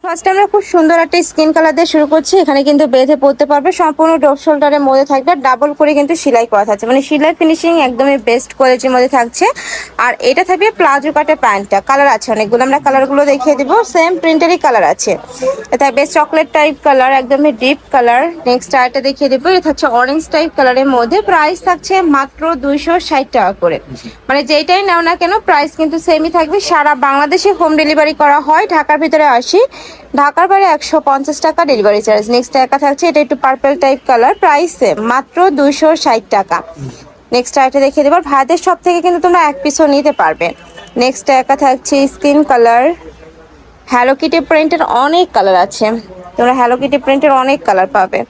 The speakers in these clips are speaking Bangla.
ফার্স্ট আমরা খুব সুন্দর একটা স্কিন কালার দিয়ে শুরু করছি। এখানে কিন্তু বেঁধে পড়তে পারবে, সম্পূর্ণ ড্রপ শোল্ডারের মধ্যে থাকবে, ডাবল করে কিন্তু সেলাই করা থাকছে, মানে সেলাই ফিনিশিং একদমই বেস্ট কোয়ালিটির মধ্যে থাকছে। আর এটা থাকবে প্লাজো কাটের প্যান্টটা, কালার আছে অনেকগুলো, আমরা কালারগুলো দেখিয়ে দিব। সেম প্রিন্টেরই কালার আছে, এটা থাকবে চকলেট টাইপ কালার, একদমই ডিপ কালার। নেক্সট আরেকটা দেখিয়ে দেবো, এটা হচ্ছে অরেঞ্জ টাইপ কালারের মধ্যে। প্রাইস থাকছে মাত্র 260 টাকা করে, মানে যেটাই নাও না কেন প্রাইস কিন্তু সেমই থাকবে। সারা বাংলাদেশে হোম ডেলিভারি করা হয়, ঢাকার ভিতরে 80, ঢাকার বাইরে 150 টাকা ডেলিভারি চার্জ। নেক্সট একা থাকছে, এটা একটু purple type colour, price same মাত্র 260 টাকা। নেক্সট আরেকটা দেখিয়ে দেবো, ভাইদের সব থেকে কিন্তু তোমরা এক পিসও নিতে পারবে। নেক্সট একা থাকছে স্কিন কালার, হ্যালো কিটি প্রিন্টের অনেক কালার আছে, তোমরা হ্যালো কিটি প্রিন্টের অনেক কালার পাবে।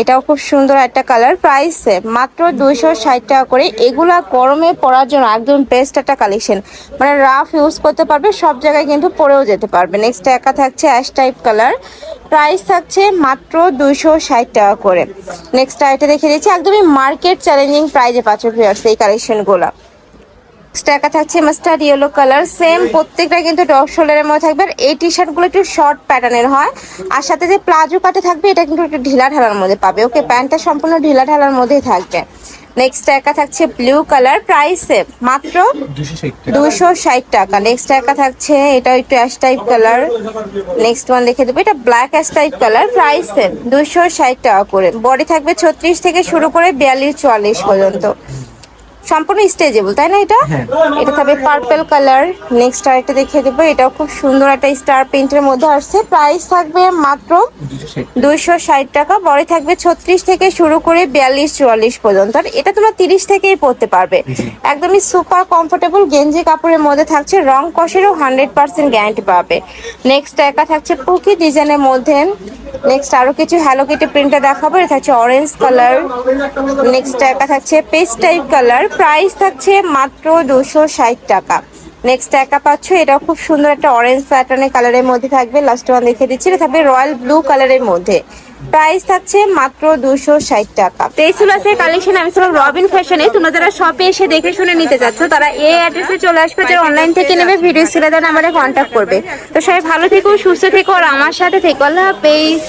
এটাও খুব সুন্দর একটা কালার, প্রাইস মাত্র 260 টাকা করে। এগুলা গরমে পরার জন্য একদম বেস্ট একটা কালেকশন, মানে রাফ ইউজ করতে পারবে, সব জায়গায় কিন্তু পরেও যেতে পারবে। নেক্সট একা থাকছে অ্যাশ টাইপ কালার, প্রাইস থাকছে মাত্র 260 টাকা করে। নেক্সট আইটা দেখে দিচ্ছি, একদমই মার্কেট চ্যালেঞ্জিং প্রাইজে পাচ্ছ ভিউয়ার্স এই কালেকশনগুলো। টাকা থাকছে মাস্টার্ড ইয়েলো কালার, সেম প্রত্যেকটা কিন্তু ডগ শোল্ডারের মধ্যে থাকবে। আর এই টি শার্টগুলো একটু শর্ট প্যাটার্নের হয়, আর সাথে যে প্লাজো কাটে থাকবে এটা কিন্তু একটু ঢিলা ঢালার মধ্যে পাবে। ওকে, প্যান্টটা সম্পূর্ণ ঢিলা ঢালার মধ্যেই থাকবে। নেক্সট একা থাকছে ব্লু কালার, প্রাইস মাত্র 260 টাকা। নেক্সট একা থাকছে এটা একটু ash type colour, next one দেখে দেবো, এটা black ash type colour, price 260 টাকা করে। বডি থাকবে 36 থেকে শুরু করে 42-44 পর্যন্ত, সম্পূর্ণ স্ট্রেচেবল, তাই না? এটা থাকবে পার্পল কালার। নেক্সট আরেকটা দেখিয়ে দেবো, এটাও খুব সুন্দর একটা স্টার প্রিন্টের মধ্যে আসছে, প্রাইস থাকবে মাত্র 260 টাকা। বড়ি থাকবে 36 থেকে শুরু করে 42-44 পর্যন্ত, আর এটা তোমরা 30 থেকেই পরতে পারবে। একদমই সুপার কমফোর্টেবল গেঞ্জি কাপড়ের মধ্যে থাকছে, রং কষেরও 100% গ্যারান্টি পাবে। নেক্সট একা থাকছে পুকি ডিজাইনের মধ্যে। নেক্সট আরো কিছু হ্যালো কিটি প্রিন্টে দেখাবো, এটা থাকছে অরেঞ্জ কালার। নেক্সট একা থাকছে পেস্ট টাইপ কালার, প্রাইস থাকছে মাত্র 260 টাকা। নেক্সট একা পাচ্ছ, এটাও খুব সুন্দর একটা অরেঞ্জ প্যাটার্নের কালারের মধ্যে থাকবে। লাস্ট ওয়ান দেখে দিচ্ছি, এটা থাকবে রয়্যাল ব্লু কালারের মধ্যে, প্রাইস থাকছে মাত্র 260 টাকা। তেইসুলাসের কালেকশন আমি ছিলাম রবিন ফ্যাশনে। তোমরা যারা শপে এসে দেখে শুনে নিতে চাচ্ছ তারা এই অ্যাড্রেসে চলে আসবে, যারা অনলাইন থেকে নেবে ভিডিও স্ক্রিনে দেওয়া নাম্বারে কন্ট্যাক্ট করবে। তো সবাই ভালো থেকো, সুস্থ থেকো, আর আমার সাথে থেকো। আল্লাহ হাফেজ।